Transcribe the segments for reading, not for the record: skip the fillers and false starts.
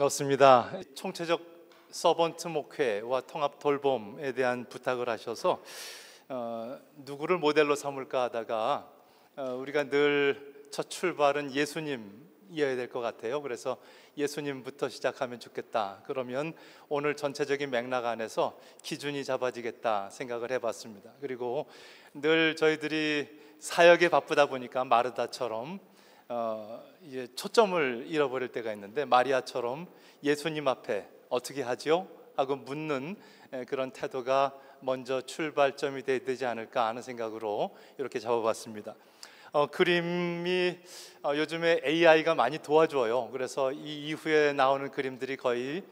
반갑습니다. 총체적 서번트 목회와 통합 돌봄에 대한 부탁을 하셔서 누구를 모델로 삼을까 하다가 우리가 늘 첫 출발은 예수님이어야 될 것 같아요. 그래서 예수님부터 시작하면 좋겠다. 그러면 오늘 전체적인 맥락 안에서 기준이 잡아지겠다 생각을 해봤습니다. 그리고 늘 저희들이 사역에 바쁘다 보니까 마르다처럼 이제 초점을 잃어버릴 때가 있는데, 마리아처럼 예수님 앞에 어떻게 하죠? 하고 묻는 그런 태도가 먼저 출발점이 되지 않을까 하는 생각으로 이렇게 잡아봤습니다. 그림이 요즘에 AI가 많이 도와줘요. 그래서 이 이후에 나오는 그림들이 거의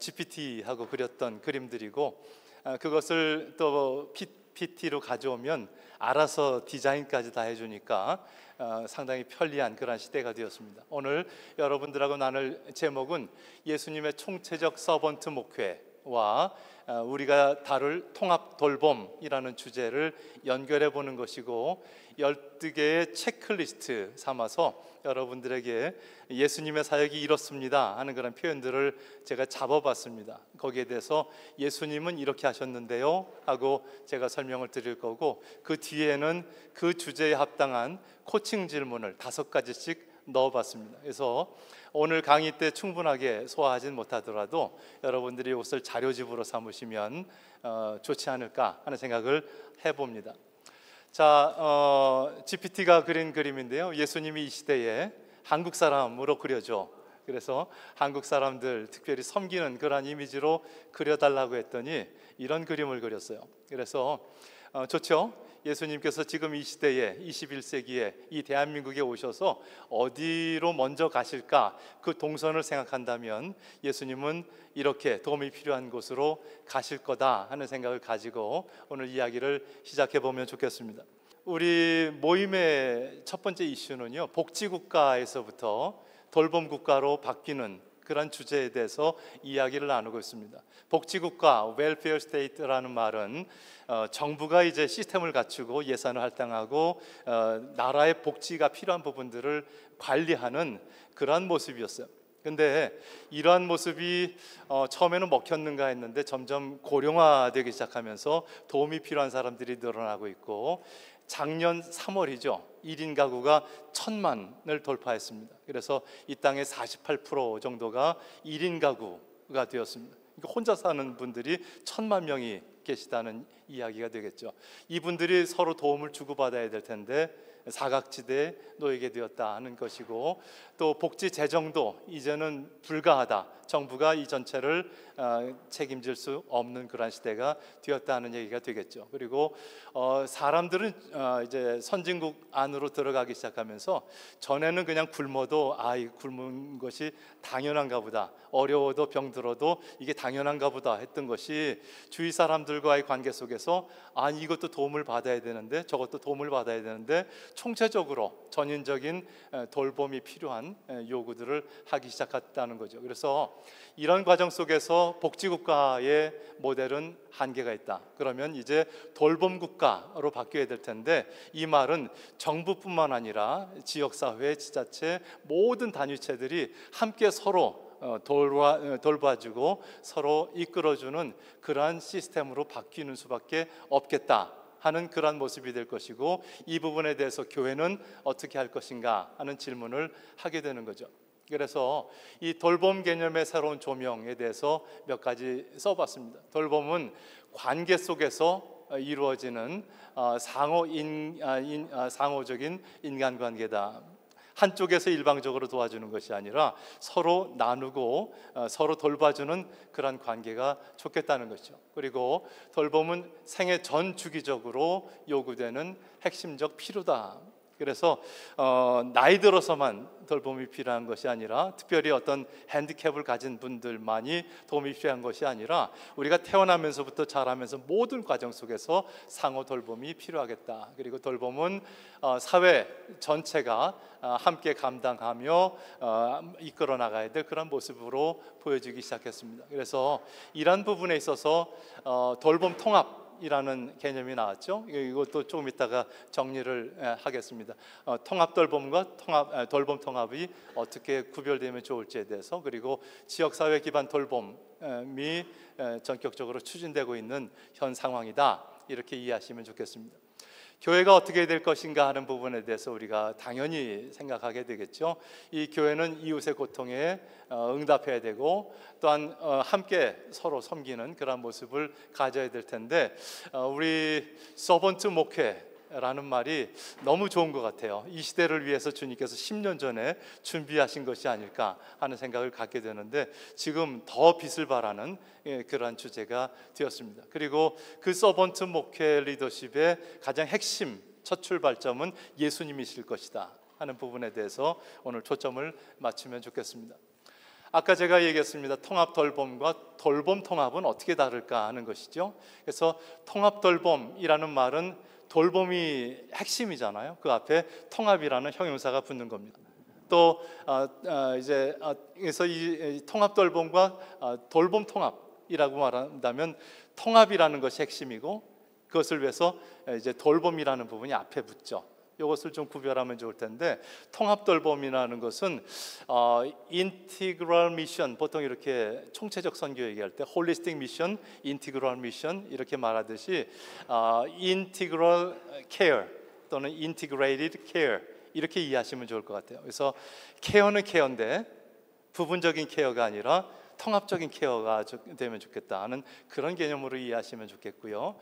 GPT하고 그렸던 그림들이고, 그것을 또 PPT로 가져오면 알아서 디자인까지 다 해주니까 상당히 편리한 그런 시대가 되었습니다. 오늘 여러분들하고 나눌 제목은 예수님의 총체적 서번트 목회와 우리가 다룰 통합 돌봄이라는 주제를 연결해 보는 것이고, 12개의 체크리스트 삼아서 여러분들에게 예수님의 사역이 이렇습니다 하는 그런 표현들을 제가 잡아봤습니다. 거기에 대해서 예수님은 이렇게 하셨는데요 하고 제가 설명을 드릴 거고, 그 뒤에는 그 주제에 합당한 코칭 질문을 5가지씩 넣어봤습니다. 그래서 오늘 강의 때 충분하게 소화하진 못하더라도 여러분들이 이것을 자료집으로 삼으시면 좋지 않을까 하는 생각을 해봅니다. 자, GPT가 그린 그림인데요, 예수님이 이 시대에 한국 사람으로 그려져. 그래서 한국 사람들 특별히 섬기는 그런 이미지로 그려달라고 했더니 이런 그림을 그렸어요. 그래서 좋죠? 예수님께서 지금 이 시대에 21세기에 이 대한민국에 오셔서 어디로 먼저 가실까, 그 동선을 생각한다면 예수님은 이렇게 도움이 필요한 곳으로 가실 거다 하는 생각을 가지고 오늘 이야기를 시작해 보면 좋겠습니다. 우리 모임의 첫 번째 이슈는요, 복지국가에서부터 돌봄국가로 바뀌는 그런 주제에 대해서 이야기를 나누고 있습니다. 복지국가, 웰페어 스테이트라는 말은 정부가 이제 시스템을 갖추고 예산을 할당하고 나라의 복지가 필요한 부분들을 관리하는 그러한 모습이었어요. 근데 이러한 모습이 처음에는 먹혔는가 했는데 점점 고령화되기 시작하면서 도움이 필요한 사람들이 늘어나고 있고, 작년 3월이죠. 1인 가구가 1000만을 돌파했습니다. 그래서 이 땅의 48% 정도가 1인 가구가 되었습니다. 그러니까 혼자 사는 분들이 1000만 명이 계시다는 이야기가 되겠죠. 이분들이 서로 도움을 주고받아야 될 텐데 사각지대에 놓이게 되었다 하는 것이고, 또 복지 재정도 이제는 불가하다, 정부가 이 전체를 책임질 수 없는 그런 시대가 되었다는 얘기가 되겠죠. 그리고 사람들은 이제 선진국 안으로 들어가기 시작하면서 전에는 그냥 굶어도 이 굶은 것이 당연한가 보다, 어려워도 병들어도 이게 당연한가 보다 했던 것이 주위 사람들과의 관계 속에서 이것도 도움을 받아야 되는데 저것도 도움을 받아야 되는데 총체적으로 전인적인 돌봄이 필요한 요구들을 하기 시작했다는 거죠. 그래서 이런 과정 속에서 복지국가의 모델은 한계가 있다. 그러면 이제 돌봄국가로 바뀌어야 될 텐데, 이 말은 정부뿐만 아니라 지역사회, 지자체 모든 단위체들이 함께 서로 돌봐주고 서로 이끌어주는 그러한 시스템으로 바뀌는 수밖에 없겠다 하는 그러한 모습이 될 것이고, 이 부분에 대해서 교회는 어떻게 할 것인가 하는 질문을 하게 되는 거죠. 그래서 이 돌봄 개념의 새로운 조명에 대해서 몇 가지 써봤습니다. 돌봄은 관계 속에서 이루어지는 상호적인 인간관계다. 한쪽에서 일방적으로 도와주는 것이 아니라 서로 나누고 서로 돌봐주는 그런 관계가 좋겠다는 것이죠. 그리고 돌봄은 생애 전 주기적으로 요구되는 핵심적 필요다. 그래서 나이 들어서만 돌봄이 필요한 것이 아니라, 특별히 어떤 핸디캡을 가진 분들만이 도움이 필요한 것이 아니라 우리가 태어나면서부터 자라면서 모든 과정 속에서 상호 돌봄이 필요하겠다. 그리고 돌봄은 사회 전체가 함께 감당하며 이끌어 나가야 될 그런 모습으로 보여지기 시작했습니다. 그래서 이런 부분에 있어서 돌봄 통합 통합이라는 개념이 나왔죠. 이것도 조금 이따가 정리를 하겠습니다. 통합돌봄과 돌봄 통합이 어떻게 구별되면 좋을지에 대해서, 그리고 지역사회 기반 돌봄이 전격적으로 추진되고 있는 현 상황이다, 이렇게 이해하시면 좋겠습니다. 교회가 어떻게 될 것인가 하는 부분에 대해서 우리가 당연히 생각하게 되겠죠. 이 교회는 이웃의 고통에 응답해야 되고, 또한 함께 서로 섬기는 그런 모습을 가져야 될 텐데, 우리 서번트 목회라는 말이 너무 좋은 것 같아요. 이 시대를 위해서 주님께서 10년 전에 준비하신 것이 아닐까 하는 생각을 갖게 되는데, 지금 더 빛을 발하는 그러한 주제가 되었습니다. 그리고 그 서번트 목회 리더십의 가장 핵심, 첫 출발점은 예수님이실 것이다 하는 부분에 대해서 오늘 초점을 맞추면 좋겠습니다. 아까 제가 얘기했습니다. 통합 돌봄과 돌봄 통합은 어떻게 다를까 하는 것이죠. 그래서 통합 돌봄이라는 말은 돌봄이 핵심이잖아요. 그 앞에 통합이라는 형용사가 붙는 겁니다. 또 그래서 이 통합 돌봄과 돌봄 통합이라고 말한다면, 통합이라는 것이 핵심이고, 그것을 위해서 이제 돌봄이라는 부분이 앞에 붙죠. 이것을 좀 구별하면 좋을 텐데, 통합 돌봄이라는 것은 인티그럴 미션, 보통 이렇게 총체적 선교 얘기할 때 홀리스틱 미션, 인티그럴 미션 이렇게 말하듯이 인티그럴 케어 또는 인티그레이티드 케어 이렇게 이해하시면 좋을 것 같아요. 그래서 케어는 케어인데 부분적인 케어가 아니라 통합적인 케어가 되면 좋겠다 하는 그런 개념으로 이해하시면 좋겠고요.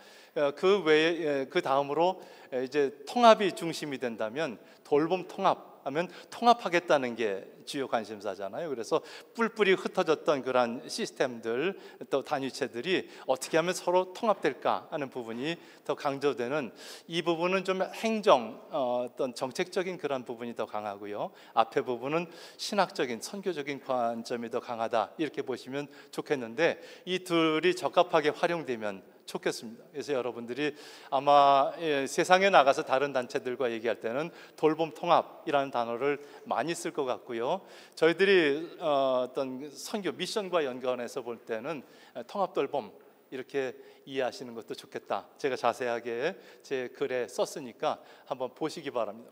그 외에 그 다음으로 이제 통합이 중심이 된다면, 돌봄 통합하면 통합하겠다는 게 주요 관심사잖아요. 그래서 뿔뿔이 흩어졌던 그런 시스템들, 또 단위체들이 어떻게 하면 서로 통합될까 하는 부분이 더 강조되는, 이 부분은 좀 행정, 어떤 정책적인 그런 부분이 더 강하고요. 앞에 부분은 신학적인, 선교적인 관점이 더 강하다, 이렇게 보시면 좋겠는데, 이 둘이 적합하게 활용되면 좋겠습니다. 그래서 여러분들이 아마 세상에 나가서 다른 단체들과 얘기할 때는 돌봄 통합이라는 단어를 많이 쓸 것 같고요. 저희들이 어떤 선교 미션과 연관해서 볼 때는 통합 돌봄 이렇게 이해하시는 것도 좋겠다. 제가 자세하게 제 글에 썼으니까 한번 보시기 바랍니다.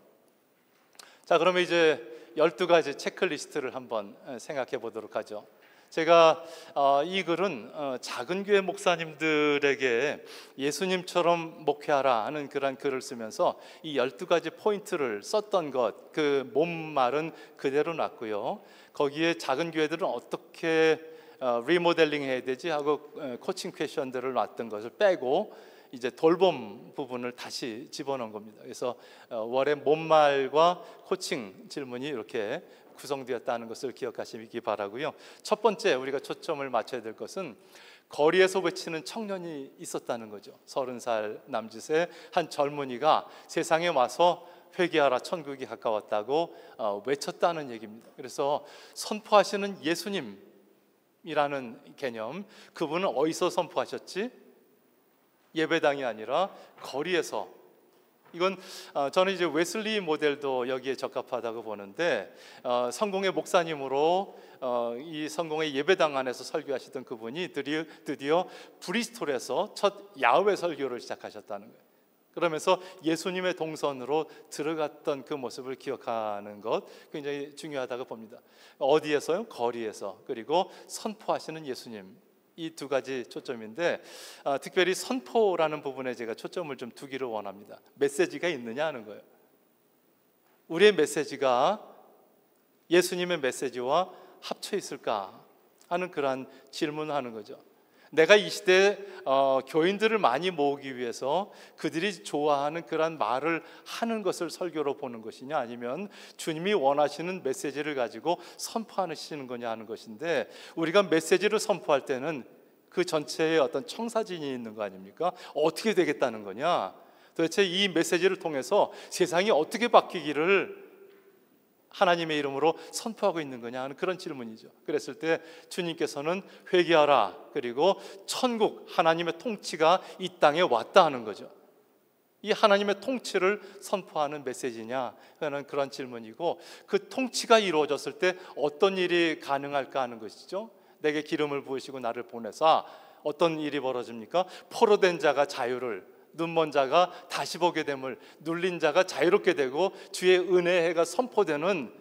자, 그러면 이제 12가지 체크리스트를 한번 생각해 보도록 하죠. 제가 이 글은 작은 교회 목사님들에게 예수님처럼 목회하라 하는 그런 글을 쓰면서 이 12가지 포인트를 썼던 것, 그 몸말은 그대로 놨고요. 거기에 작은 교회들은 어떻게 리모델링 해야 되지 하고 코칭 퀘션들을 놨던 것을 빼고 이제 돌봄 부분을 다시 집어넣은 겁니다. 그래서 월의 몸말과 코칭 질문이 이렇게 구성되었다는 것을 기억하시기 바라고요. 첫 번째 우리가 초점을 맞춰야 될 것은 거리에서 외치는 청년이 있었다는 거죠. 30살 남짓의 한 젊은이가 세상에 와서 회개하라 천국이 가까웠다고 외쳤다는 얘기입니다. 그래서 선포하시는 예수님이라는 개념, 그분은 어디서 선포하셨지? 예배당이 아니라 거리에서. 이건 저는 이제 웨슬리 모델도 여기에 적합하다고 보는데, 성공의 목사님으로 이 성공의 예배당 안에서 설교하시던 그분이 드디어 브리스톨에서 첫 야외 설교를 시작하셨다는 거예요. 그러면서 예수님의 동선으로 들어갔던 그 모습을 기억하는 것 굉장히 중요하다고 봅니다. 어디에서요? 거리에서. 그리고 선포하시는 예수님. 이 두 가지 초점인데, 특별히 선포라는 부분에 제가 초점을 좀 두기를 원합니다. 메시지가 있느냐 하는 거예요. 우리의 메시지가 예수님의 메시지와 합쳐 있을까 하는 그러한 질문을 하는 거죠. 내가 이 시대에 교인들을 많이 모으기 위해서 그들이 좋아하는 그런 말을 하는 것을 설교로 보는 것이냐, 아니면 주님이 원하시는 메시지를 가지고 선포하시는 거냐 하는 것인데, 우리가 메시지를 선포할 때는 그 전체에 어떤 청사진이 있는 거 아닙니까? 어떻게 되겠다는 거냐? 도대체 이 메시지를 통해서 세상이 어떻게 바뀌기를 하나님의 이름으로 선포하고 있는 거냐 하는 그런 질문이죠. 그랬을 때 주님께서는 회개하라, 그리고 천국 하나님의 통치가 이 땅에 왔다 하는 거죠. 이 하나님의 통치를 선포하는 메시지냐 하는 그런 질문이고, 그 통치가 이루어졌을 때 어떤 일이 가능할까 하는 것이죠. 내게 기름을 부으시고 나를 보내사 어떤 일이 벌어집니까? 포로된 자가 자유를, 눈먼 자가 다시 보게 됨을, 눌린 자가 자유롭게 되고 주의 은혜의 해가 선포되는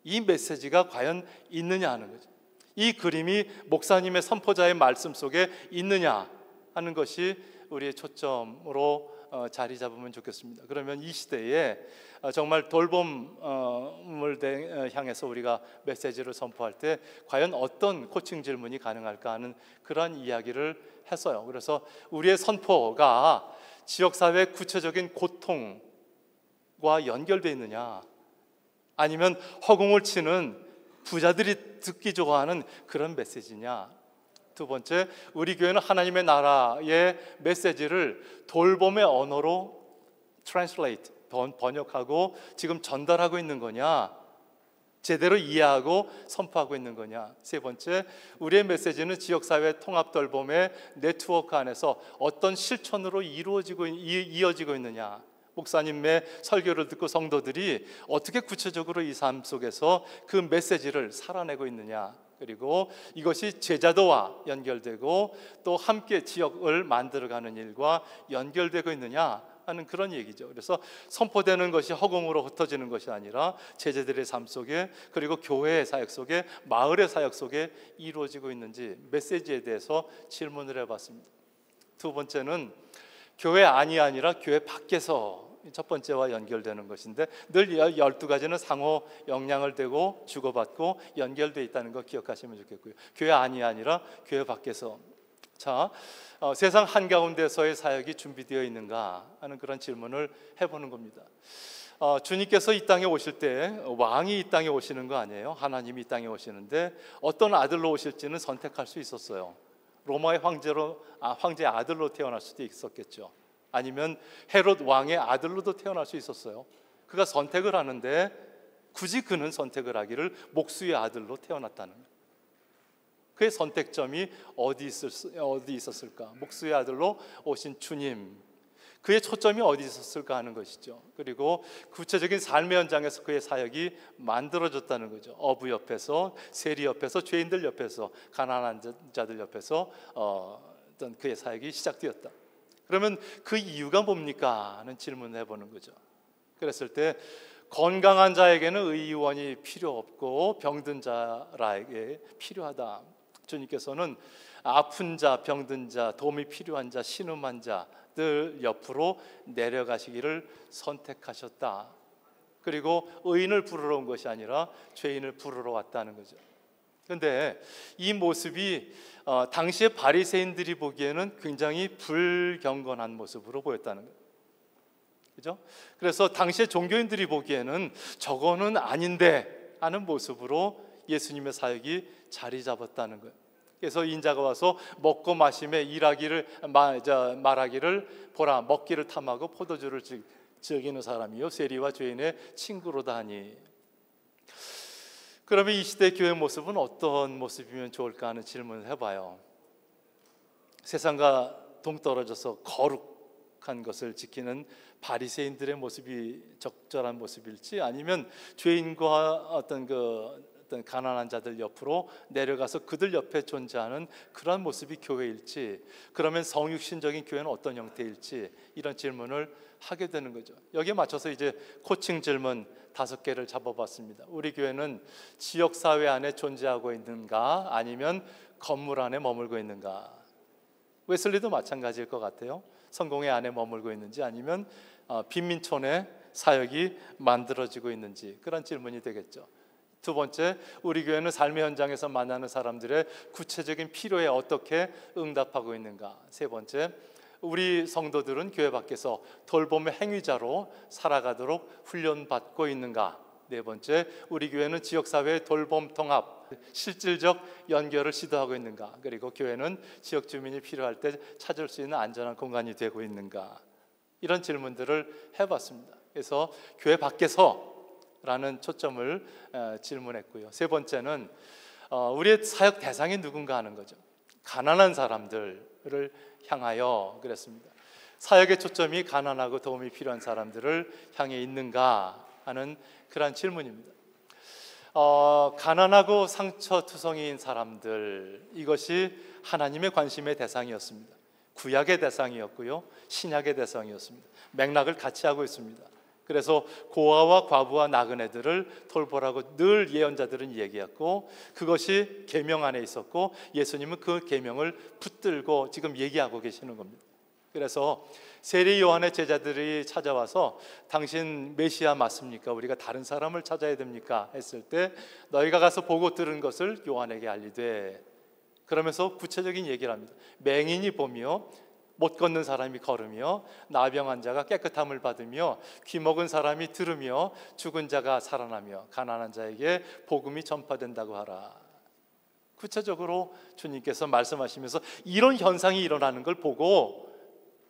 이 메시지가 과연 있느냐 하는 거죠. 이 그림이 목사님의 선포자의 말씀 속에 있느냐 하는 것이 우리의 초점으로 자리 잡으면 좋겠습니다. 그러면 이 시대에 정말 돌봄을 향해서 우리가 메시지를 선포할 때 과연 어떤 코칭 질문이 가능할까 하는 그런 이야기를 했어요. 그래서 우리의 선포가 지역사회 구체적인 고통과 연결되어 있느냐, 아니면 허공을 치는 부자들이 듣기 좋아하는 그런 메시지냐. 두 번째, 우리 교회는 하나님의 나라의 메시지를 돌봄의 언어로 translate, 번역하고 지금 전달하고 있는 거냐, 제대로 이해하고 선포하고 있는 거냐. 세 번째, 우리의 메시지는 지역사회 통합 돌봄의 네트워크 안에서 어떤 실천으로 이어지고 있느냐. 목사님의 설교를 듣고 성도들이 어떻게 구체적으로 이 삶 속에서 그 메시지를 살아내고 있느냐. 그리고 이것이 제자도와 연결되고 또 함께 지역을 만들어가는 일과 연결되고 있느냐 하는 그런 얘기죠. 그래서 선포되는 것이 허공으로 흩어지는 것이 아니라 제자들의 삶 속에, 그리고 교회의 사역 속에, 마을의 사역 속에 이루어지고 있는지 메시지에 대해서 질문을 해봤습니다. 두 번째는 교회 안이 아니라 교회 밖에서, 첫 번째와 연결되는 것인데 늘 12가지는 상호 영향을 대고 주고받고 연결되어 있다는 거 기억하시면 좋겠고요. 교회 안이 아니라 교회 밖에서. 자, 세상 한가운데서의 사역이 준비되어 있는가 하는 그런 질문을 해보는 겁니다. 주님께서 이 땅에 오실 때 왕이 이 땅에 오시는 거 아니에요. 하나님이 이 땅에 오시는데 어떤 아들로 오실지는 선택할 수 있었어요. 로마의 황제의 아들로 태어날 수도 있었겠죠. 아니면 헤롯 왕의 아들로도 태어날 수 있었어요. 그가 선택을 하는데 굳이 그는 선택을 하기를 목수의 아들로 태어났다는 거예요. 그의 선택점이 어디 있었을까? 목수의 아들로 오신 주님, 그의 초점이 어디 있었을까 하는 것이죠. 그리고 구체적인 삶의 현장에서 그의 사역이 만들어졌다는 거죠. 어부 옆에서, 세리 옆에서, 죄인들 옆에서, 가난한 자들 옆에서 어떤 그의 사역이 시작되었다. 그러면 그 이유가 뭡니까 하는 질문을 해보는 거죠. 그랬을 때 건강한 자에게는 의원이 필요 없고 병든 자에게 필요하다. 주님께서는 아픈 자, 병든 자, 도움이 필요한 자, 신음한 자들 옆으로 내려가시기를 선택하셨다. 그리고 의인을 부르러 온 것이 아니라 죄인을 부르러 왔다는 거죠. 그런데 이 모습이 당시의 바리새인들이 보기에는 굉장히 불경건한 모습으로 보였다는 거예요. 그죠? 그래서 당시의 종교인들이 보기에는 저거는 아닌데 하는 모습으로 예수님의 사역이 자리 잡았다는 거예요. 그래서 인자가 와서 먹고 마심에 말하기를 보라, 먹기를 탐하고 포도주를 즐기는 사람이요 세리와 죄인의 친구로다 하니. 그러면 이 시대 교회 모습은 어떤 모습이면 좋을까 하는 질문을 해봐요. 세상과 동떨어져서 거룩한 것을 지키는 바리새인들의 모습이 적절한 모습일지, 아니면 죄인과 어떤 가난한 자들 옆으로 내려가서 그들 옆에 존재하는 그런 모습이 교회일지, 그러면 성육신적인 교회는 어떤 형태일지, 이런 질문을 하게 되는 거죠. 여기에 맞춰서 이제 코칭 질문 5개를 잡아봤습니다. 우리 교회는 지역사회 안에 존재하고 있는가, 아니면 건물 안에 머물고 있는가. 웨슬리도 마찬가지일 것 같아요. 성공회 안에 머물고 있는지, 아니면 빈민촌에 사역이 만들어지고 있는지, 그런 질문이 되겠죠. 두 번째, 우리 교회는 삶의 현장에서 만나는 사람들의 구체적인 필요에 어떻게 응답하고 있는가. 세 번째, 우리 성도들은 교회 밖에서 돌봄의 행위자로 살아가도록 훈련받고 있는가. 네 번째, 우리 교회는 지역사회의 돌봄 통합, 실질적 연결을 시도하고 있는가. 그리고 교회는 지역 주민이 필요할 때 찾을 수 있는 안전한 공간이 되고 있는가. 이런 질문들을 해봤습니다. 그래서 교회 밖에서 라는 초점을 질문했고요. 세 번째는 우리의 사역 대상이 누군가 하는 거죠. 가난한 사람들을 향하여 그랬습니다. 사역의 초점이 가난하고 도움이 필요한 사람들을 향해 있는가 하는 그런 질문입니다. 가난하고 상처투성이인 사람들, 이것이 하나님의 관심의 대상이었습니다. 구약의 대상이었고요, 신약의 대상이었습니다. 맥락을 같이 하고 있습니다. 그래서 고아와 과부와 나그네들을 돌보라고 늘 예언자들은 얘기했고, 그것이 계명 안에 있었고, 예수님은 그 계명을 붙들고 지금 얘기하고 계시는 겁니다. 그래서 세례 요한의 제자들이 찾아와서 당신 메시아 맞습니까? 우리가 다른 사람을 찾아야 됩니까? 했을 때 너희가 가서 보고 들은 것을 요한에게 알리되, 그러면서 구체적인 얘기를 합니다. 맹인이 보며 못 걷는 사람이 걸으며 나병 자가 깨끗함을 받으며 귀 먹은 사람이 들으며 죽은 자가 살아나며 가난한 자에게 복음이 전파된다고 하라. 구체적으로 주님께서 말씀하시면서 이런 현상이 일어나는 걸 보고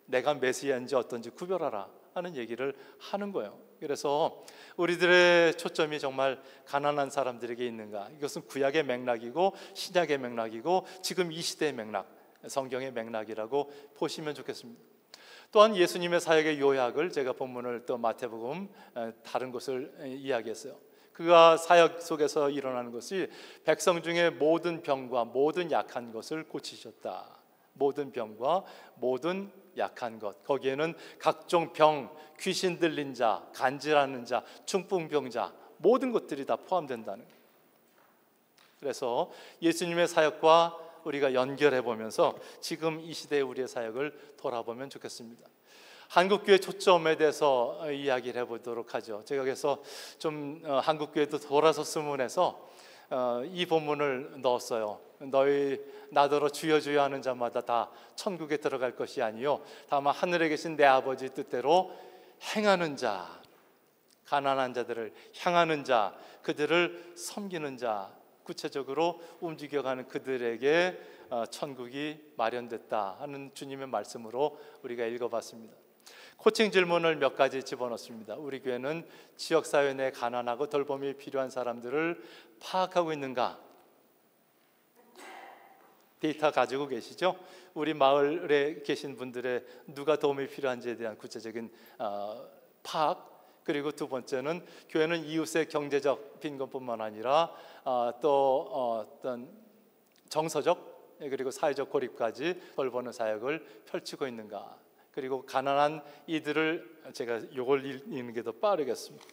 내가 메시아인지 어떤지 구별하라 하는 얘기를 하는 거예요. 그래서 우리들의 초점이 정말 가난한 사람들에게 있는가? 이것은 구약의 맥락이고 신약의 맥락이고 지금 이 시대의 맥락, 성경의 맥락이라고 보시면 좋겠습니다. 또한 예수님의 사역의 요약을, 제가 본문을 또 마태복음 다른 곳을 이야기했어요. 그가 사역 속에서 일어나는 것이 백성 중에 모든 병과 모든 약한 것을 고치셨다. 모든 병과 모든 약한 것, 거기에는 각종 병, 귀신 들린 자, 간질하는 자, 중풍병자, 모든 것들이 다 포함된다는 거예요. 그래서 예수님의 사역과 우리가 연결해 보면서 지금 이 시대의 우리의 사역을 돌아보면 좋겠습니다. 한국교회 초점에 대해서 이야기를 해보도록 하죠. 제가 그래서 좀 한국교회도 돌아섰으면 해서 이 본문을 넣었어요. 너희 나더러 주여 주여 하는 자마다 다 천국에 들어갈 것이 아니요 다만 하늘에 계신 내 아버지 뜻대로 행하는 자, 가난한 자들을 향하는 자, 그들을 섬기는 자, 구체적으로 움직여가는 그들에게 천국이 마련됐다 하는 주님의 말씀으로 우리가 읽어봤습니다. 코칭 질문을 몇 가지 집어넣습니다. 우리 교회는 지역사회 내 가난하고 돌봄이 필요한 사람들을 파악하고 있는가? 데이터 가지고 계시죠? 우리 마을에 계신 분들의 누가 도움이 필요한지에 대한 구체적인 파악. 그리고 두 번째는 교회는 이웃의 경제적 빈곤뿐만 아니라 또 어떤 정서적 그리고 사회적 고립까지 돌보는 사역을 펼치고 있는가? 그리고 가난한 이들을, 제가 이걸 읽는 게 더 빠르겠습니다.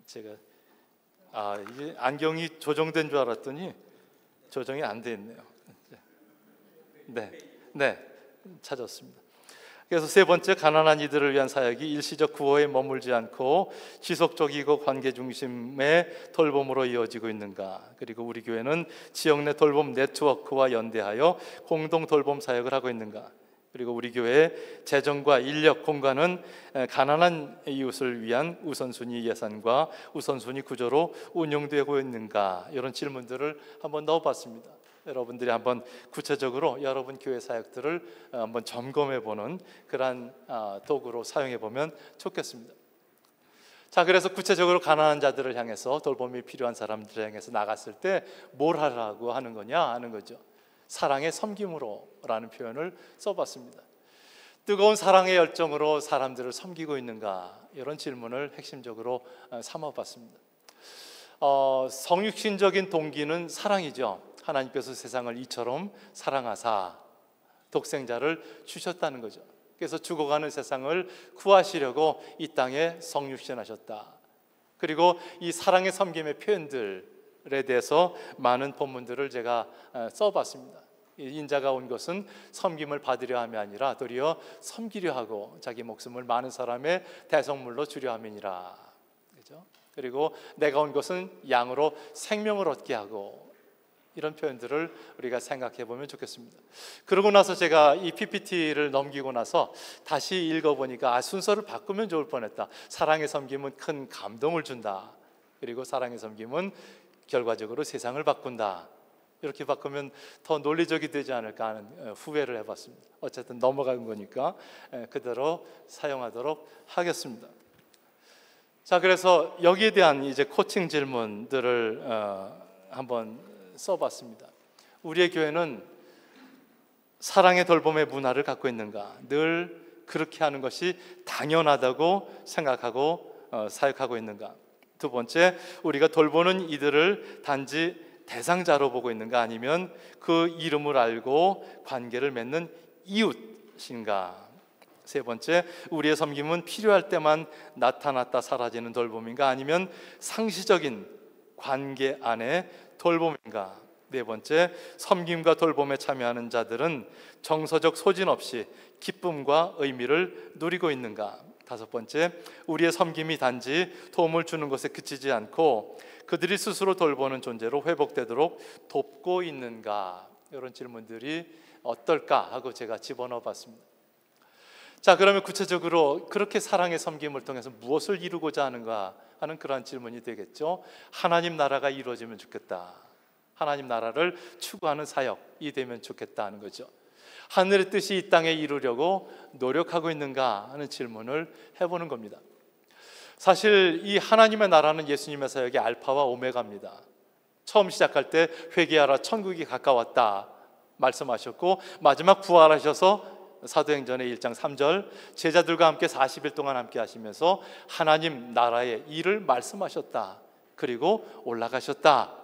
제가 이게 안경이 조정된 줄 알았더니 조정이 안 돼 있네요. 네, 찾았습니다. 그래서 세 번째, 가난한 이들을 위한 사역이 일시적 구호에 머물지 않고 지속적이고 관계 중심의 돌봄으로 이어지고 있는가? 그리고 우리 교회는 지역 내 돌봄 네트워크와 연대하여 공동 돌봄 사역을 하고 있는가? 그리고 우리 교회의 재정과 인력, 공간은 가난한 이웃을 위한 우선순위 예산과 우선순위 구조로 운영되고 있는가? 이런 질문들을 한번 넣어봤습니다. 여러분들이 한번 구체적으로 여러분 교회 사역들을 한번 점검해보는 그러한 도구로 사용해보면 좋겠습니다. 자, 그래서 구체적으로 가난한 자들을 향해서, 돌봄이 필요한 사람들을 향해서 나갔을 때 뭘 하라고 하는 거냐 하는 거죠. 사랑의 섬김으로 라는 표현을 써봤습니다. 뜨거운 사랑의 열정으로 사람들을 섬기고 있는가? 이런 질문을 핵심적으로 삼아봤습니다. 성육신적인 동기는 사랑이죠. 하나님께서 세상을 이처럼 사랑하사 독생자를 주셨다는 거죠. 그래서 죽어가는 세상을 구하시려고 이 땅에 성육신하셨다. 그리고 이 사랑의 섬김의 표현들에 대해서 많은 본문들을 제가 써봤습니다. 인자가 온 것은 섬김을 받으려 함이 아니라 도리어 섬기려 하고 자기 목숨을 많은 사람의 대성물로 주려 함이니라. 그렇죠? 그리고 내가 온 것은 양으로 생명을 얻게 하고, 이런 표현들을 우리가 생각해 보면 좋겠습니다. 그러고 나서 제가 이 PPT를 넘기고 나서 다시 읽어보니까 순서를 바꾸면 좋을 뻔했다. 사랑의 섬김은 큰 감동을 준다. 그리고 사랑의 섬김은 결과적으로 세상을 바꾼다. 이렇게 바꾸면 더 논리적이 되지 않을까 하는 후회를 해봤습니다. 어쨌든 넘어간 거니까 그대로 사용하도록 하겠습니다. 자, 그래서 여기에 대한 이제 코칭 질문들을 한번 써봤습니다. 우리의 교회는 사랑의 돌봄의 문화를 갖고 있는가? 늘 그렇게 하는 것이 당연하다고 생각하고 사역하고 있는가? 두 번째, 우리가 돌보는 이들을 단지 대상자로 보고 있는가, 아니면 그 이름을 알고 관계를 맺는 이웃인가. 세 번째, 우리의 섬김은 필요할 때만 나타났다 사라지는 돌봄인가, 아니면 상시적인 관계 안에 돌봄인가. 네 번째, 섬김과 돌봄에 참여하는 자들은 정서적 소진 없이 기쁨과 의미를 누리고 있는가. 다섯 번째, 우리의 섬김이 단지 도움을 주는 것에 그치지 않고 그들이 스스로 돌보는 존재로 회복되도록 돕고 있는가. 이런 질문들이 어떨까 하고 제가 집어넣어 봤습니다. 자, 그러면 구체적으로 그렇게 사랑의 섬김을 통해서 무엇을 이루고자 하는가 하는 그러한 질문이 되겠죠. 하나님 나라가 이루어지면 좋겠다, 하나님 나라를 추구하는 사역이 되면 좋겠다 하는 거죠. 하늘의 뜻이 이 땅에 이루려고 노력하고 있는가 하는 질문을 해보는 겁니다. 사실 이 하나님의 나라는 예수님의 사역의 알파와 오메가입니다. 처음 시작할 때 회개하라, 천국이 가까웠다 말씀하셨고, 마지막 부활하셔서 사도행전의 1장 3절 제자들과 함께 40일 동안 함께 하시면서 하나님 나라의 일을 말씀하셨다. 그리고 올라가셨다.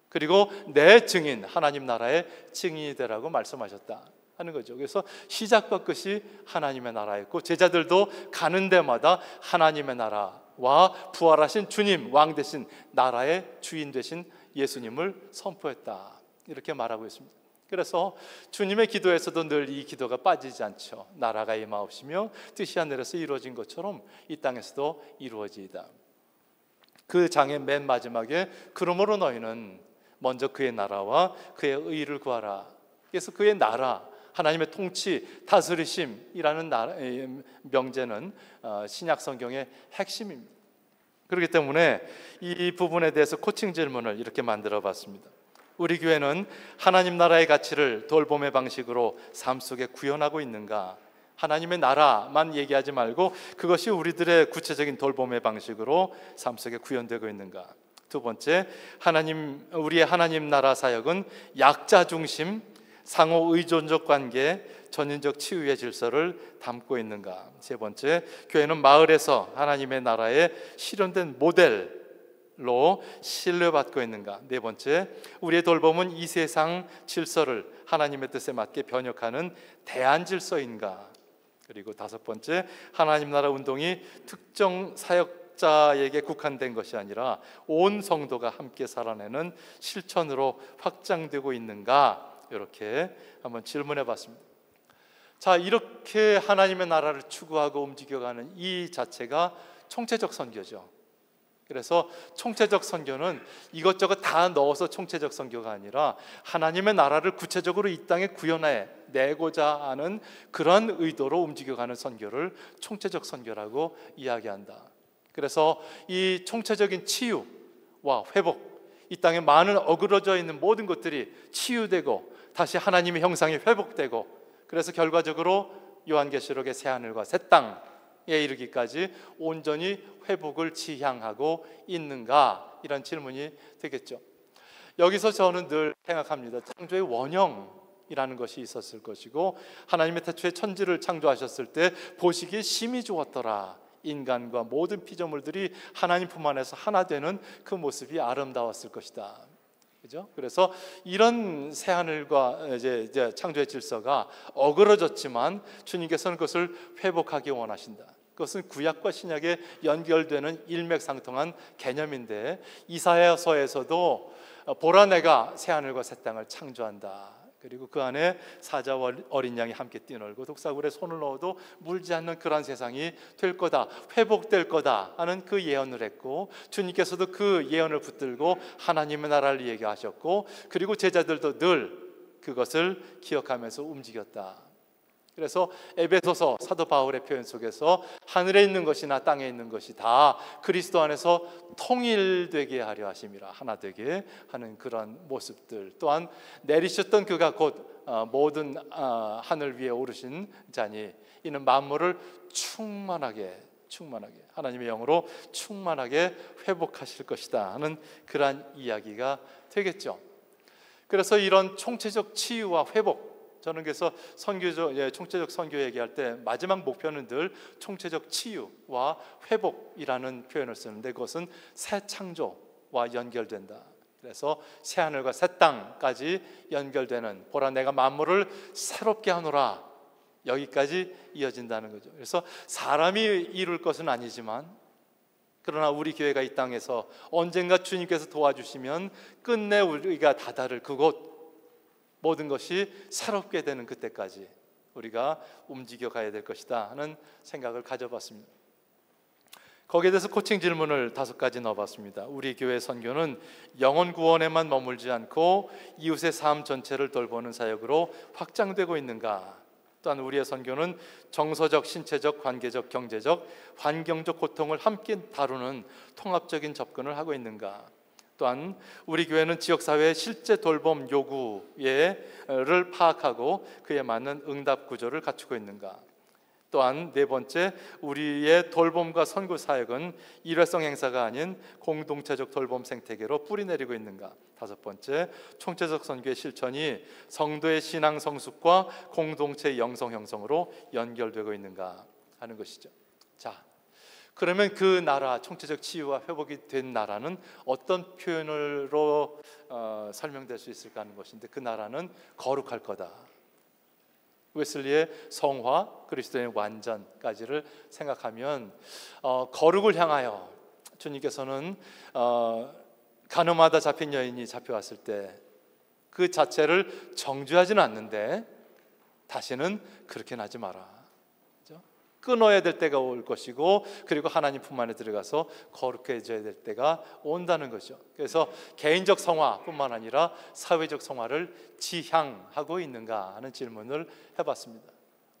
그리고 내 증인, 하나님 나라의 증인이 되라고 말씀하셨다 하는 거죠. 그래서 시작과 끝이 하나님의 나라였고, 제자들도 가는 데마다 하나님의 나라와 부활하신 주님, 왕 되신 나라의 주인 되신 예수님을 선포했다, 이렇게 말하고 있습니다. 그래서 주님의 기도에서도 늘 이 기도가 빠지지 않죠. 나라가 임하옵시며 뜻이 하늘에서 이루어진 것처럼 이 땅에서도 이루어지이다. 그 장의 맨 마지막에 그러므로 너희는 먼저 그의 나라와 그의 의를 구하라. 그래서 그의 나라, 하나님의 통치, 다스리심이라는 명제는 신약 성경의 핵심입니다. 그렇기 때문에 이 부분에 대해서 코칭 질문을 이렇게 만들어 봤습니다. 우리 교회는 하나님 나라의 가치를 돌봄의 방식으로 삶 속에 구현하고 있는가? 하나님의 나라만 얘기하지 말고 그것이 우리들의 구체적인 돌봄의 방식으로 삶 속에 구현되고 있는가? 두 번째, 우리의 하나님 나라 사역은 약자 중심, 상호 의존적 관계, 전인적 치유의 질서를 담고 있는가? 세 번째, 교회는 마을에서 하나님의 나라의 실현된 모델로 신뢰받고 있는가? 네 번째, 우리의 돌봄은 이 세상 질서를 하나님의 뜻에 맞게 변혁하는 대안 질서인가? 그리고 다섯 번째, 하나님 나라 운동이 특정 사역자에게 국한된 것이 아니라 온 성도가 함께 살아내는 실천으로 확장되고 있는가? 이렇게 한번 질문해 봤습니다. 자, 이렇게 하나님의 나라를 추구하고 움직여가는 이 자체가 총체적 선교죠. 그래서 총체적 선교는 이것저것 다 넣어서 총체적 선교가 아니라 하나님의 나라를 구체적으로 이 땅에 구현해 내고자 하는 그런 의도로 움직여가는 선교를 총체적 선교라고 이야기한다. 그래서 이 총체적인 치유와 회복, 이 땅에 많은 어그러져 있는 모든 것들이 치유되고 다시 하나님의 형상이 회복되고, 그래서 결과적으로 요한계시록의 새하늘과 새 땅에 이르기까지 온전히 회복을 지향하고 있는가? 이런 질문이 되겠죠. 여기서 저는 늘 생각합니다. 창조의 원형이라는 것이 있었을 것이고, 하나님의 태초에 천지를 창조하셨을 때 보시기에 심히 좋았더라. 인간과 모든 피조물들이 하나님 품 안에서 하나 되는 그 모습이 아름다웠을 것이다. 그죠? 그래서 이런 새하늘과 이제 창조의 질서가 어그러졌지만 주님께서는 그것을 회복하기 원하신다. 그것은 구약과 신약에 연결되는 일맥상통한 개념인데, 이사야서에서도 보라 내가 새하늘과 새 땅을 창조한다. 그리고 그 안에 사자와 어린 양이 함께 뛰놀고 독사굴에 손을 넣어도 물지 않는 그런 세상이 될 거다, 회복될 거다 하는 그 예언을 했고, 주님께서도 그 예언을 붙들고 하나님의 나라를 얘기하셨고, 그리고 제자들도 늘 그것을 기억하면서 움직였다. 그래서 에베소서 사도 바울의 표현 속에서 하늘에 있는 것이나 땅에 있는 것이 다 그리스도 안에서 통일되게 하려 하심이라, 하나 되게 하는 그런 모습들, 또한 내리셨던 그가 곧 모든 하늘 위에 오르신 자니 이는 만물을 충만하게 하나님의 영으로 충만하게 회복하실 것이다 하는 그러한 이야기가 되겠죠. 그래서 이런 총체적 치유와 회복, 저는 그래서 총체적 선교 얘기할 때 마지막 목표는 늘 총체적 치유와 회복이라는 표현을 쓰는데, 그것은 새 창조와 연결된다. 그래서 새 하늘과 새 땅까지 연결되는, 보라 내가 만물을 새롭게 하노라, 여기까지 이어진다는 거죠. 그래서 사람이 이룰 것은 아니지만, 그러나 우리 교회가 이 땅에서 언젠가 주님께서 도와주시면 끝내 우리가 다다를 그곳, 모든 것이 새롭게 되는 그때까지 우리가 움직여 가야 될 것이다 하는 생각을 가져봤습니다. 거기에 대해서 코칭 질문을 5가지 넣어봤습니다. 우리 교회 선교는 영혼 구원에만 머물지 않고 이웃의 삶 전체를 돌보는 사역으로 확장되고 있는가? 또한 우리의 선교는 정서적, 신체적, 관계적, 경제적, 환경적 고통을 함께 다루는 통합적인 접근을 하고 있는가? 또한 우리 교회는 지역사회의 실제 돌봄 요구를 파악하고 그에 맞는 응답 구조를 갖추고 있는가? 또한 4번째, 우리의 돌봄과 선교 사역은 일회성 행사가 아닌 공동체적 돌봄 생태계로 뿌리내리고 있는가? 5번째, 총체적 선교의 실천이 성도의 신앙 성숙과 공동체의 영성 형성으로 연결되고 있는가 하는 것이죠. 자, 그러면 그 나라, 총체적 치유와 회복이 된 나라는 어떤 표현으로 설명될 수 있을까 하는 것인데, 그 나라는 거룩할 거다. 웨슬리의 성화, 그리스도의 완전까지를 생각하면 거룩을 향하여 주님께서는 가늠하다 잡힌 여인이 잡혀왔을 때 그 자체를 정죄하지는 않는데, 다시는 그렇게 하지 마라, 끊어야 될 때가 올 것이고, 그리고 하나님 품 안에 들어가서 거룩해져야 될 때가 온다는 거죠. 그래서 개인적 성화뿐만 아니라 사회적 성화를 지향하고 있는가 하는 질문을 해봤습니다.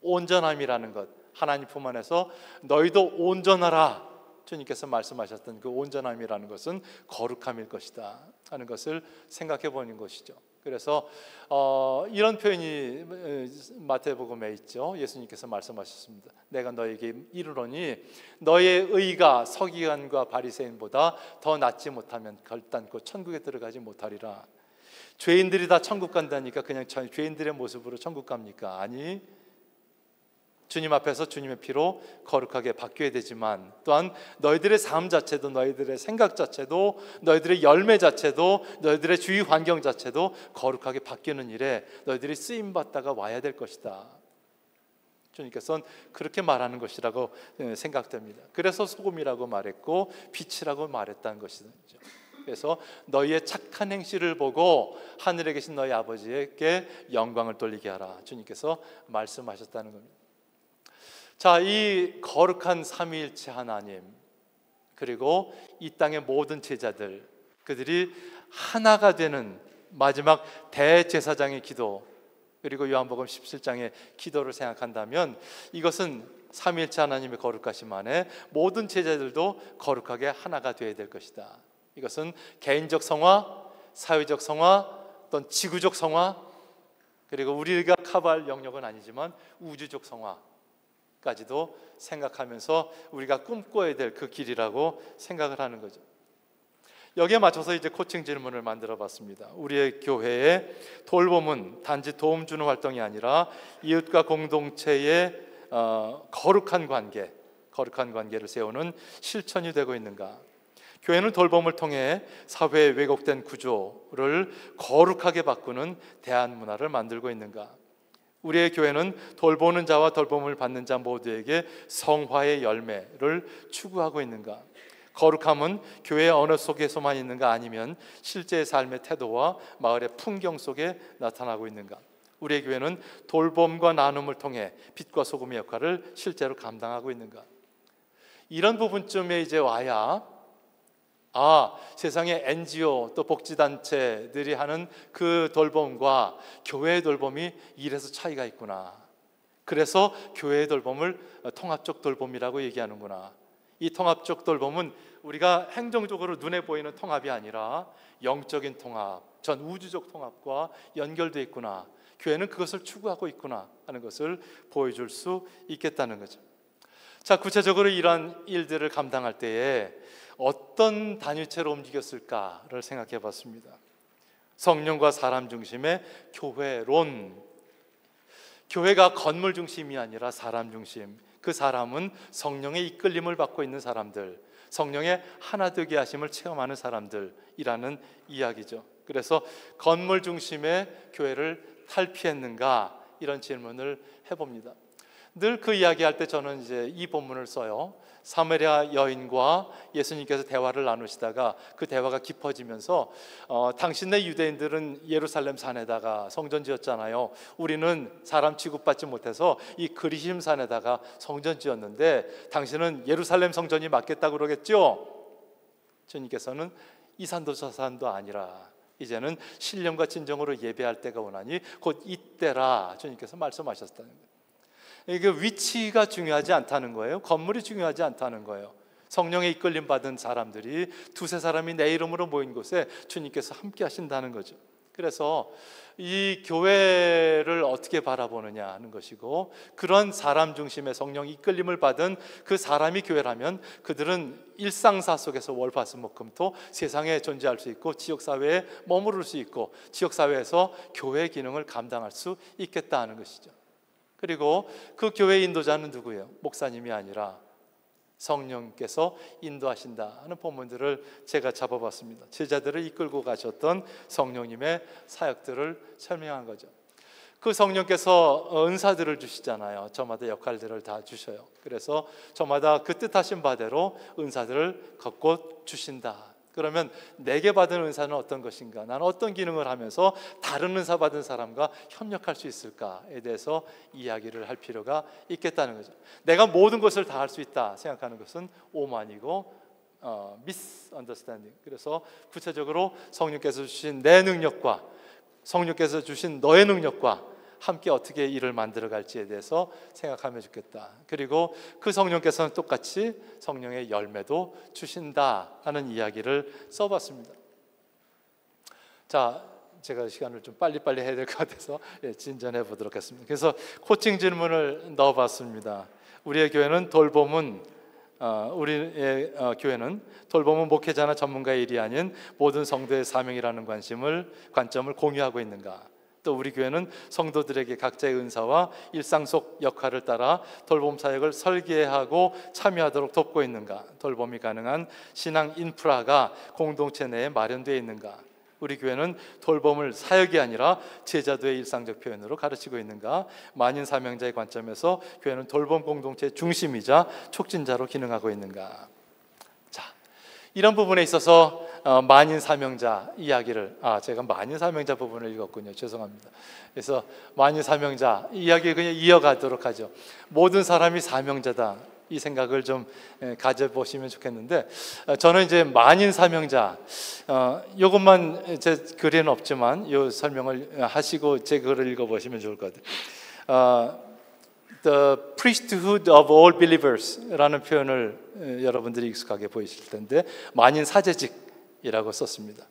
온전함이라는 것, 하나님 품 안에서 너희도 온전하라, 주님께서 말씀하셨던 그 온전함이라는 것은 거룩함일 것이다 하는 것을 생각해 보는 것이죠. 그래서 이런 표현이 마태복음에 있죠. 예수님께서 말씀하셨습니다. 내가 너에게 이르노니 너의 의가 서기관과 바리새인보다 더 낫지 못하면 결단코 천국에 들어가지 못하리라. 죄인들이 다 천국 간다니까 그냥 죄인들의 모습으로 천국 갑니까? 아니, 주님 앞에서 주님의 피로 거룩하게 바뀌어야 되지만, 또한 너희들의 삶 자체도, 너희들의 생각 자체도, 너희들의 열매 자체도, 너희들의 주위 환경 자체도 거룩하게 바뀌는 일에 너희들이 쓰임받다가 와야 될 것이다. 주님께서는 그렇게 말하는 것이라고 생각됩니다. 그래서 소금이라고 말했고 빛이라고 말했다는 것이죠. 그래서 너희의 착한 행실을 보고 하늘에 계신 너희 아버지에게 영광을 돌리게 하라, 주님께서 말씀하셨다는 겁니다. 자, 이 거룩한 삼위일체 하나님, 그리고 이 땅의 모든 제자들, 그들이 하나가 되는 마지막 대제사장의 기도, 그리고 요한복음 17장의 기도를 생각한다면, 이것은 삼위일체 하나님의 거룩하심 안에 모든 제자들도 거룩하게 하나가 되어야 될 것이다. 이것은 개인적 성화, 사회적 성화, 또는 지구적 성화, 그리고 우리가 커버할 영역은 아니지만 우주적 성화 까지도 생각하면서 우리가 꿈꿔야 될 그 길이라고 생각을 하는 거죠. 여기에 맞춰서 이제 코칭 질문을 만들어 봤습니다. 우리의 교회의 돌봄은 단지 도움 주는 활동이 아니라 이웃과 공동체의 거룩한 관계를 세우는 실천이 되고 있는가? 교회는 돌봄을 통해 사회의 왜곡된 구조를 거룩하게 바꾸는 대안 문화를 만들고 있는가? 우리의 교회는 돌보는 자와 돌봄을 받는 자 모두에게 성화의 열매를 추구하고 있는가? 거룩함은 교회의 언어 속에서만 있는가, 아니면 실제 삶의 태도와 마을의 풍경 속에 나타나고 있는가? 우리의 교회는 돌봄과 나눔을 통해 빛과 소금의 역할을 실제로 감당하고 있는가? 이런 부분쯤에 이제 와야 세상의 NGO 또 복지단체들이 하는 그 돌봄과 교회의 돌봄이 이래서 차이가 있구나. 그래서 교회의 돌봄을 통합적 돌봄이라고 얘기하는구나. 이 통합적 돌봄은 우리가 행정적으로 눈에 보이는 통합이 아니라 영적인 통합, 전 우주적 통합과 연결되어 있구나. 교회는 그것을 추구하고 있구나 하는 것을 보여줄 수 있겠다는 거죠. 자, 구체적으로 이러한 일들을 감당할 때에 어떤 단위체로 움직였을까를 생각해 봤습니다. 성령과 사람 중심의 교회론, 교회가 건물 중심이 아니라 사람 중심, 그 사람은 성령의 이끌림을 받고 있는 사람들, 성령의 하나 되게 하심을 체험하는 사람들이라는 이야기죠. 그래서 건물 중심의 교회를 탈피했는가, 이런 질문을 해봅니다. 늘 그 이야기할 때 저는 이제 이 본문을 써요. 사마리아 여인과 예수님께서 대화를 나누시다가 그 대화가 깊어지면서 당신네 유대인들은 예루살렘 산에다가 성전 지었잖아요. 우리는 사람 취급받지 못해서 이 그리심 산에다가 성전 지었는데 당신은 예루살렘 성전이 맞겠다고 그러겠죠? 주님께서는 이 산도 저 산도 아니라 이제는 신령과 진정으로 예배할 때가 오나니 곧 이때라, 주님께서 말씀하셨다는 거예요. 이게 위치가 중요하지 않다는 거예요. 건물이 중요하지 않다는 거예요. 성령의 이끌림 받은 사람들이 두세 사람이 내 이름으로 모인 곳에 주님께서 함께 하신다는 거죠. 그래서 이 교회를 어떻게 바라보느냐 하는 것이고, 그런 사람 중심의 성령 이끌림을 받은 그 사람이 교회라면 그들은 일상사 속에서 월화수목금토 세상에 존재할 수 있고 지역사회에 머무를 수 있고 지역사회에서 교회의 기능을 감당할 수 있겠다 하는 것이죠. 그리고 그 교회의 인도자는 누구예요? 목사님이 아니라 성령께서 인도하신다 하는 본문들을 제가 잡아봤습니다. 제자들을 이끌고 가셨던 성령님의 사역들을 설명한 거죠. 그 성령께서 은사들을 주시잖아요. 저마다 역할들을 다 주셔요. 그래서 저마다 그 뜻하신 바대로 은사들을 걷고 주신다. 그러면 내게 받은 은사는 어떤 것인가? 나는 어떤 기능을 하면서 다른 은사 받은 사람과 협력할 수 있을까에 대해서 이야기를 할 필요가 있겠다는 거죠. 내가 모든 것을 다 할 수 있다 생각하는 것은 오만이고 misunderstanding. 그래서 구체적으로 성령께서 주신 내 능력과 성령께서 주신 너의 능력과 함께 어떻게 일을 만들어갈지에 대해서 생각하면 좋겠다. 그리고 그 성령께서는 똑같이 성령의 열매도 주신다 하는 이야기를 써봤습니다. 자, 제가 시간을 좀 빨리빨리 해야 될 것 같아서 진전해 보도록 하겠습니다. 그래서 코칭 질문을 넣어봤습니다. 우리의 교회는 돌봄은 목회자나 전문가의 일이 아닌 모든 성도의 사명이라는 관점을 공유하고 있는가? 또 우리 교회는 성도들에게 각자의 은사와 일상 속 역할을 따라 돌봄 사역을 설계하고 참여하도록 돕고 있는가? 돌봄이 가능한 신앙 인프라가 공동체 내에 마련되어 있는가? 우리 교회는 돌봄을 사역이 아니라 제자도의 일상적 표현으로 가르치고 있는가? 만인 사명자의 관점에서 교회는 돌봄 공동체의 중심이자 촉진자로 기능하고 있는가? 자, 이런 부분에 있어서 만인 사명자 이야기를 제가 만인 사명자 부분을 읽었군요. 죄송합니다. 그래서 만인 사명자 이야기 그냥 이어가도록 하죠. 모든 사람이 사명자다, 이 생각을 좀 가져보시면 좋겠는데, 저는 이제 만인 사명자 이것만 제 글에는 없지만 이 설명을 하시고 제 글을 읽어보시면 좋을 것 같아요. The priesthood of all believers라는 표현을 여러분들이 익숙하게 보이실 텐데 만인 사제직이라고 썼습니다.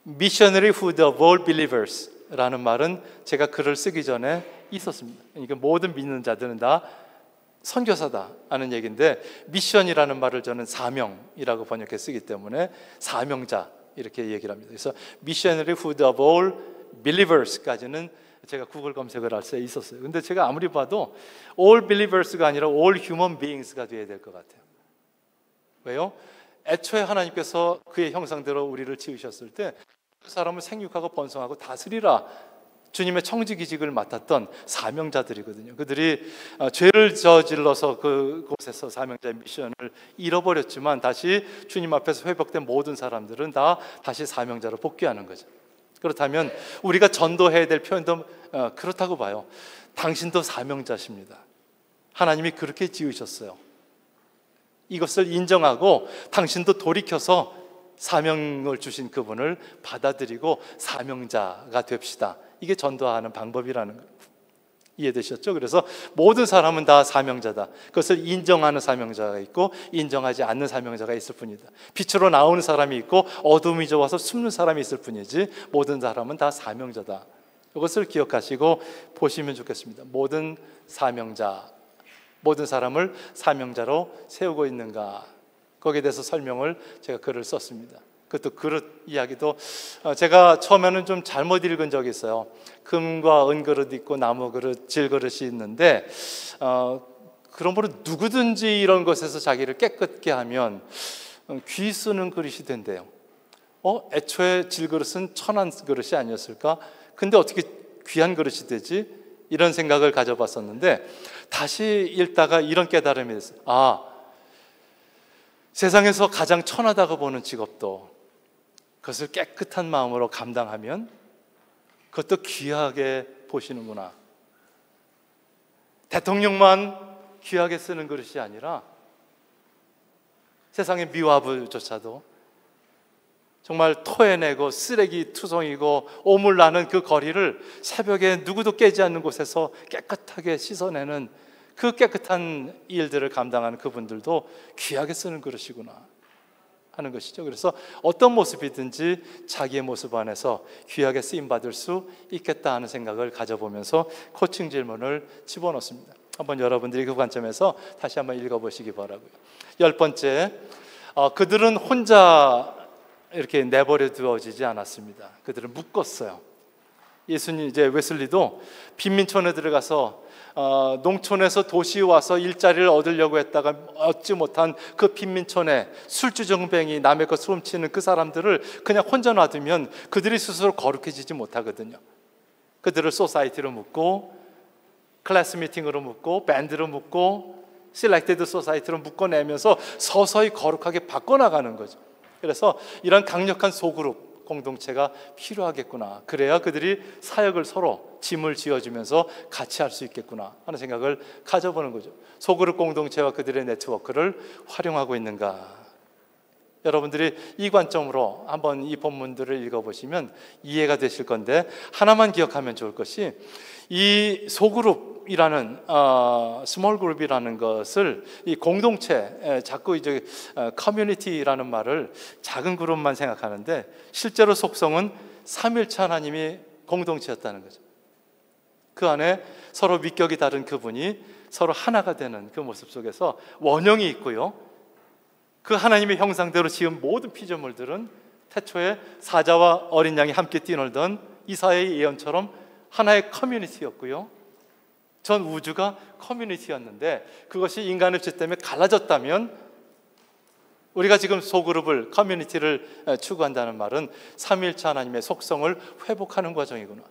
Missionaryhood of all believers라는 말은 제가 글을 쓰기 전에 있었습니다. 그러니까 모든 믿는 자들은 다 선교사다 하는 얘기인데, 미션이라는 말을 저는 사명이라고 번역해 쓰기 때문에 사명자 이렇게 얘기를 합니다. 그래서 Missionaryhood of all believers까지는 제가 구글 검색을 할 수 있었어요. 근데 제가 아무리 봐도 all believers가 아니라 all human beings가 돼야 될 것 같아요. 왜요? 애초에 하나님께서 그의 형상대로 우리를 지으셨을 때 그 사람을 생육하고 번성하고 다스리라, 주님의 청지기직을 맡았던 사명자들이거든요. 그들이 죄를 저질러서 그곳에서 사명자의 미션을 잃어버렸지만 다시 주님 앞에서 회복된 모든 사람들은 다 다시 사명자로 복귀하는 거죠. 그렇다면 우리가 전도해야 될 표현도 그렇다고 봐요. 당신도 사명자십니다. 하나님이 그렇게 지으셨어요. 이것을 인정하고 당신도 돌이켜서 사명을 주신 그분을 받아들이고 사명자가 됩시다. 이게 전도하는 방법이라는 거예요. 이해되셨죠? 그래서 모든 사람은 다 사명자다. 그것을 인정하는 사명자가 있고 인정하지 않는 사명자가 있을 뿐이다. 빛으로 나오는 사람이 있고 어둠이 좋아서 숨는 사람이 있을 뿐이지 모든 사람은 다 사명자다. 이것을 기억하시고 보시면 좋겠습니다. 모든 사명자, 모든 사람을 사명자로 세우고 있는가? 거기에 대해서 설명을 제가 글을 썼습니다. 그것도 그릇 이야기도 제가 처음에는 좀 잘못 읽은 적이 있어요. 금과 은그릇 있고 나무 그릇, 질그릇이 있는데 그러므로 누구든지 이런 것에서 자기를 깨끗게 하면 귀 쓰는 그릇이 된대요. 애초에 질그릇은 천한 그릇이 아니었을까? 근데 어떻게 귀한 그릇이 되지? 이런 생각을 가져봤었는데 다시 읽다가 이런 깨달음이 됐어요. 세상에서 가장 천하다고 보는 직업도 그것을 깨끗한 마음으로 감당하면 그것도 귀하게 보시는구나. 대통령만 귀하게 쓰는 그릇이 아니라 세상의 미화부조차도 정말 토해내고 쓰레기 투성이고 오물 나는 그 거리를 새벽에 누구도 깨지 않는 곳에서 깨끗하게 씻어내는 그 깨끗한 일들을 감당하는 그분들도 귀하게 쓰는 그릇이구나 하는 것이죠. 그래서 어떤 모습이든지 자기의 모습 안에서 귀하게 쓰임받을 수 있겠다 하는 생각을 가져보면서 코칭 질문을 집어넣습니다. 한번 여러분들이 그 관점에서 다시 한번 읽어보시기 바라고요. 10번째, 그들은 혼자 이렇게 내버려 두어지지 않았습니다. 그들은 묶었어요. 예수님, 이제 웨슬리도 빈민촌에 들어가서 농촌에서 도시에 와서 일자리를 얻으려고 했다가 얻지 못한 그 빈민촌에 술주정뱅이 남의 것 훔치는 그 사람들을 그냥 혼자 놔두면 그들이 스스로 거룩해지지 못하거든요. 그들을 소사이티로 묶고 클래스 미팅으로 묶고 밴드로 묶고 셀렉티드 소사이티로 묶어내면서 서서히 거룩하게 바꿔나가는 거죠. 그래서 이런 강력한 소그룹 공동체가 필요하겠구나. 그래야 그들이 사역을 서로 짐을 지어주면서 같이 할 수 있겠구나 하는 생각을 가져보는 거죠. 소그룹 공동체와 그들의 네트워크를 활용하고 있는가. 여러분들이 이 관점으로 한번 이 본문들을 읽어보시면 이해가 되실 건데 하나만 기억하면 좋을 것이 이 소그룹이라는 스몰 그룹이라는 것을 이 공동체 자꾸 이제 커뮤니티라는 말을 작은 그룹만 생각하는데 실제로 속성은 삼일체 하나님이 공동체였다는 거죠. 그 안에 서로 위격이 다른 그분이 서로 하나가 되는 그 모습 속에서 원형이 있고요. 그 하나님의 형상대로 지은 모든 피조물들은 태초에 사자와 어린 양이 함께 뛰놀던 이사야의 예언처럼 하나의 커뮤니티였고요. 전 우주가 커뮤니티였는데 그것이 인간의 죄 때문에 갈라졌다면 우리가 지금 소그룹을 커뮤니티를 추구한다는 말은 삼위일체 하나님의 속성을 회복하는 과정이구나.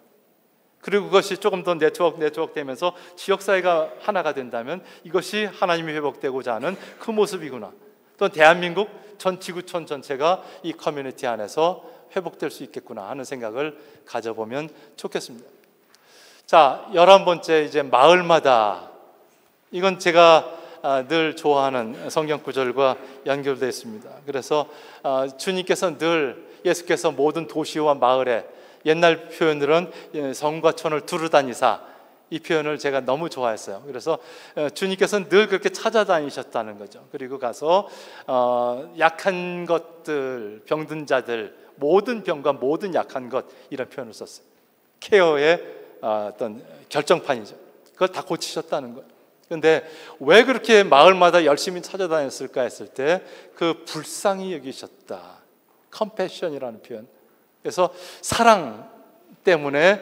그리고 그것이 조금 더 네트워크 되면서 지역사회가 하나가 된다면 이것이 하나님이 회복되고자 하는 그 모습이구나. 또 대한민국 전 지구촌 전체가 이 커뮤니티 안에서 회복될 수 있겠구나 하는 생각을 가져보면 좋겠습니다. 자, 11번째 이제 마을마다, 이건 제가 늘 좋아하는 성경 구절과 연결되어 있습니다. 그래서 주님께서 늘 예수께서 모든 도시와 마을에, 옛날 표현으로는 성과 촌을 두루다니사, 이 표현을 제가 너무 좋아했어요. 그래서 주님께서는 늘 그렇게 찾아다니셨다는 거죠. 그리고 가서 약한 것들, 병든 자들, 모든 병과 모든 약한 것, 이런 표현을 썼어요. 케어의 어떤 결정판이죠. 그걸 다 고치셨다는 거예요. 그런데 왜 그렇게 마을마다 열심히 찾아다녔을까 했을 때 그 불쌍히 여기셨다, 컴패션이라는 표현. 그래서 사랑 때문에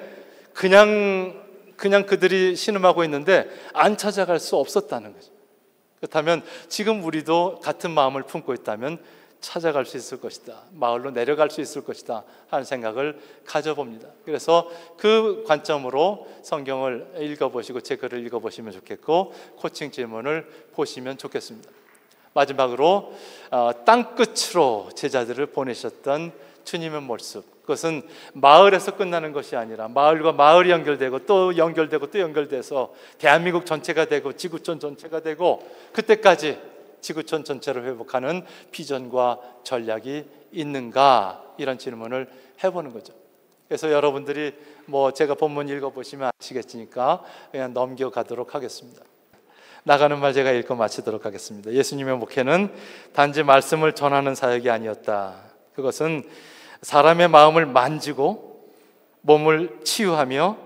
그냥 그들이 신음하고 있는데 안 찾아갈 수 없었다는 거죠. 그렇다면 지금 우리도 같은 마음을 품고 있다면 찾아갈 수 있을 것이다, 마을로 내려갈 수 있을 것이다 하는 생각을 가져봅니다. 그래서 그 관점으로 성경을 읽어보시고 제 글을 읽어보시면 좋겠고 코칭 질문을 보시면 좋겠습니다. 마지막으로 땅끝으로 제자들을 보내셨던 주님의 모습, 그것은 마을에서 끝나는 것이 아니라 마을과 마을이 연결되고 또 연결되고 또 연결돼서 대한민국 전체가 되고 지구촌 전체가 되고 그때까지 지구촌 전체를 회복하는 비전과 전략이 있는가, 이런 질문을 해보는 거죠. 그래서 여러분들이 제가 본문 읽어보시면 아시겠으니까 그냥 넘겨가도록 하겠습니다. 나가는 말 제가 읽고 마치도록 하겠습니다. 예수님의 목회는 단지 말씀을 전하는 사역이 아니었다. 그것은 사람의 마음을 만지고 몸을 치유하며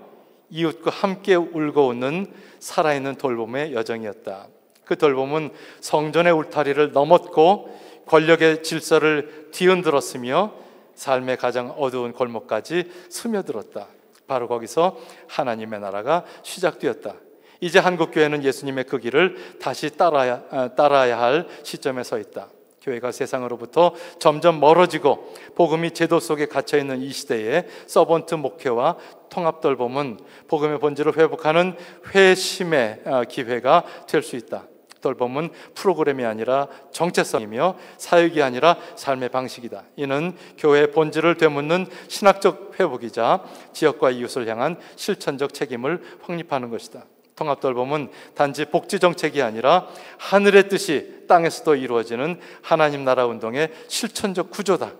이웃과 함께 울고 웃는 살아있는 돌봄의 여정이었다. 그 돌봄은 성전의 울타리를 넘었고 권력의 질서를 뒤흔들었으며 삶의 가장 어두운 골목까지 스며들었다. 바로 거기서 하나님의 나라가 시작되었다. 이제 한국교회는 예수님의 그 길을 다시 따라야 할 시점에 서 있다. 교회가 세상으로부터 점점 멀어지고 복음이 제도 속에 갇혀있는 이 시대에 서번트 목회와 통합돌봄은 복음의 본질을 회복하는 회심의 기회가 될 수 있다. 돌봄은 프로그램이 아니라 정체성이며 사역이 아니라 삶의 방식이다. 이는 교회의 본질을 되묻는 신학적 회복이자 지역과 이웃을 향한 실천적 책임을 확립하는 것이다. 통합돌봄은 단지 복지 정책이 아니라 하늘의 뜻이 땅에서도 이루어지는 하나님 나라 운동의 실천적 구조다.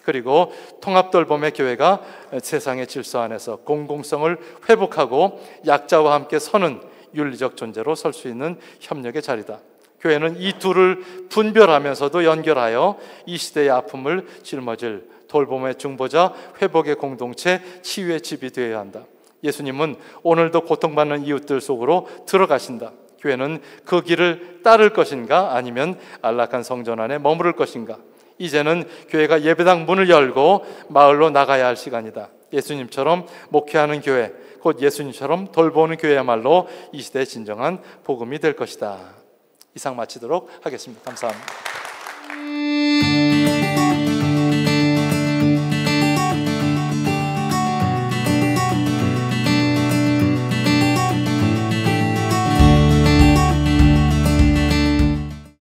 그리고 통합돌봄의 교회가 세상의 질서 안에서 공공성을 회복하고 약자와 함께 서는 윤리적 존재로 설 수 있는 협력의 자리다. 교회는 이 둘을 분별하면서도 연결하여 이 시대의 아픔을 짊어질 돌봄의 중보자, 회복의 공동체, 치유의 집이 되어야 한다. 예수님은 오늘도 고통받는 이웃들 속으로 들어가신다. 교회는 그 길을 따를 것인가 아니면 안락한 성전 안에 머무를 것인가? 이제는 교회가 예배당 문을 열고 마을로 나가야 할 시간이다. 예수님처럼 목회하는 교회, 곧 예수님처럼 돌보는 교회야말로 이 시대의 진정한 복음이 될 것이다. 이상 마치도록 하겠습니다. 감사합니다.